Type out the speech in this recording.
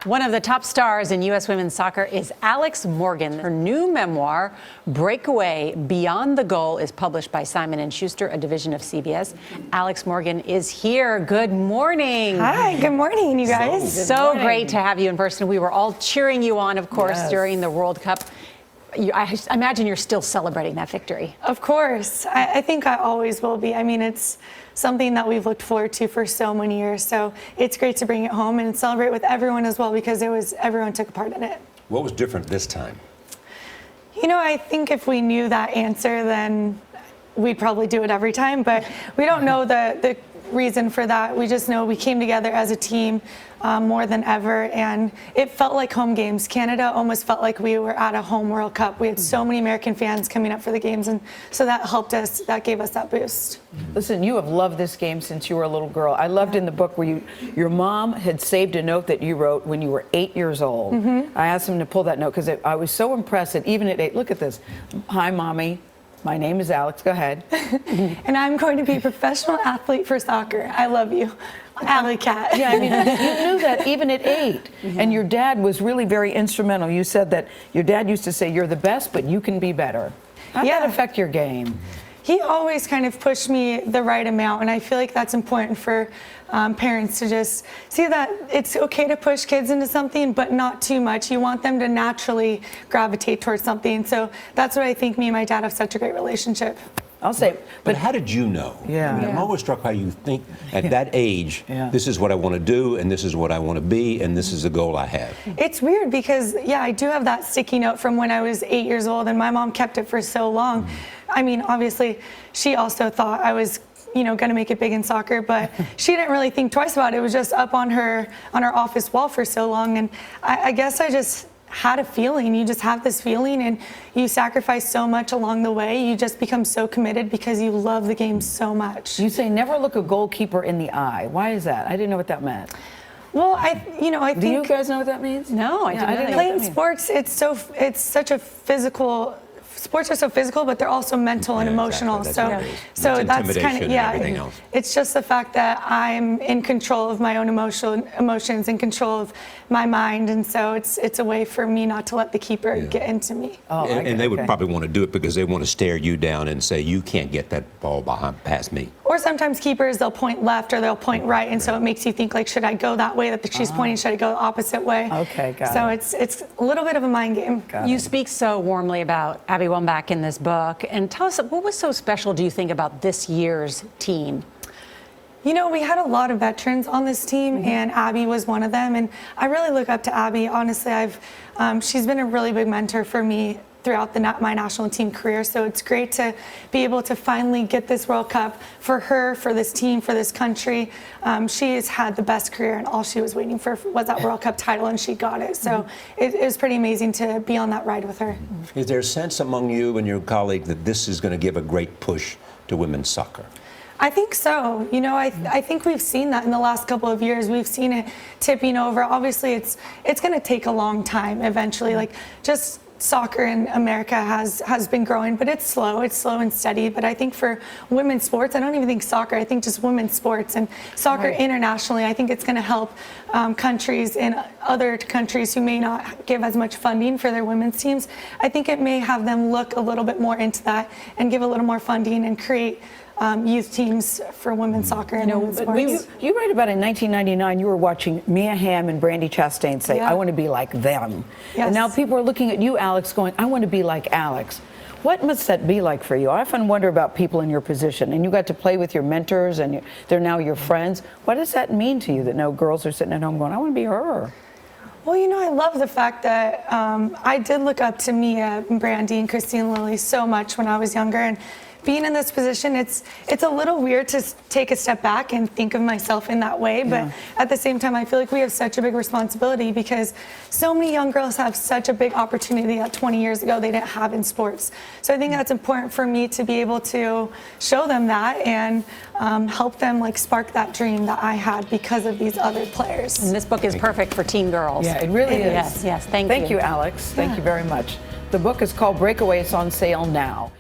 One of the top stars in U.S. women's soccer is Alex Morgan. Her new memoir, Breakaway Beyond the Goal, is published by Simon & Schuster, a division of CBS. Alex Morgan is here. Good morning. Hi, good morning, you guys. So great to have you in person. We were all cheering you on, of course, during the World Cup. I imagine you're still celebrating that victory. Of course. I think I always will be. I mean, it's something that we've looked forward to for so many years. So it's great to bring it home and celebrate with everyone as well, because everyone took a part in it. What was different this time? You know, I think if we knew that answer, then we'd probably do it every time. But we don't know the reason for that. We just know we came together as a team more than ever, and it felt like home games. Canada almost felt like we were at a home World Cup. We had so many American fans coming up for the games, and so that helped us, that gave us that boost. Listen, you have loved this game since you were a little girl. I loved in the book where your mom had saved a note that you wrote when you were 8 years old. I asked him to pull that note because I was so impressed that even at 8, look at this. Hi, Mommy. My name is Alex. Go ahead. And I'm going to be a professional athlete for soccer. I love you. Alley Cat. Yeah, I mean, you knew that even at 8. And your dad was really very instrumental. You said that your dad used to say, you're the best, but you can be better. How did that affect your game? He always kind of pushed me the right amount, and I feel like that's important for parents to just see that it's okay to push kids into something, but not too much. You want them to naturally gravitate towards something. So that's what I think me and my dad have such a great relationship. I'll say. But how did you know? Yeah. I mean, I'm always struck how you think at that age, this is what I want to do, and this is what I want to be, and this is the goal I have. It's weird because, yeah, I do have that sticky note from when I was 8 years old, and my mom kept it for so long. I mean, obviously, she also thought I was, you know, going to make it big in soccer, but she didn't really think twice about it. It was just up on her office wall for so long, and I guess I just had a feeling. You just have this feeling, and you sacrifice so much along the way. You just become so committed because you love the game so much. You say never look a goalkeeper in the eye. Why is that? I didn't know what that meant. Well, I think. Do you guys know what that means? No, I didn't know. Playing sports, it's such a physical. Sports are so physical, but they're also mental and emotional. Exactly. So that's kind of everything else. It's just the fact that I'm in control of my own emotions, in control of my mind, and so it's a way for me not to let the keeper get into me. Oh, and they would probably want to do it because they want to stare you down and say, you can't get that ball past me. Or sometimes keepers, they'll point left or they'll point right, and so it makes you think, like, should I go that way that she's pointing? Should I go the opposite way? Okay, got it. So it's a little bit of a mind game. You speak so warmly about Abby Wambach in this book, and tell us, what was so special, do you think, about this year's team? You know, we had a lot of veterans on this team, and Abby was one of them, and I really look up to Abby. Honestly, she's been a really big mentor for me throughout my national team career, so it's great to be able to finally get this World Cup for her, for this team, for this country. She has had the best career, and all she was waiting for was that World Cup title, and she got it. So it was pretty amazing to be on that ride with her. Is there a sense among you and your colleague that this is going to give a great push to women's soccer? I think so. You know, I think we've seen that in the last couple of years. We've seen it tipping over. Obviously, it's going to take a long time eventually. Like, just soccer in America has been growing, but it's slow and steady. But I think for women's sports, I don't even think soccer, I think just women's sports and soccer internationally, I think it's going to help countries in other countries who may not give as much funding for their women's teams. I think it may have them look a little bit more into that and give a little more funding and create youth teams for women's soccer and women's sports. You write about in 1999, you were watching Mia Hamm and Brandi Chastain say, I want to be like them. Yes. And now people are looking at you, Alex, going, I want to be like Alex. What must that be like for you? I often wonder about people in your position, and you got to play with your mentors, and they're now your friends. What does that mean to you that no girls are sitting at home going, I want to be her? Well, you know, I love the fact that I did look up to Mia and Brandi and Christine Lilly so much when I was younger, and being in this position, it's a little weird to take a step back and think of myself in that way, but at the same time, I feel like we have such a big responsibility because so many young girls have such a big opportunity that 20 years ago they didn't have in sports. So I think that's important for me to be able to show them that and help them, like, spark that dream that I had because of these other players. And this book is perfect for teen girls. Yeah, it really is. Yes, thank you. Thank you, Alex. Thank you very much. The book is called Breakaway. It's on sale now.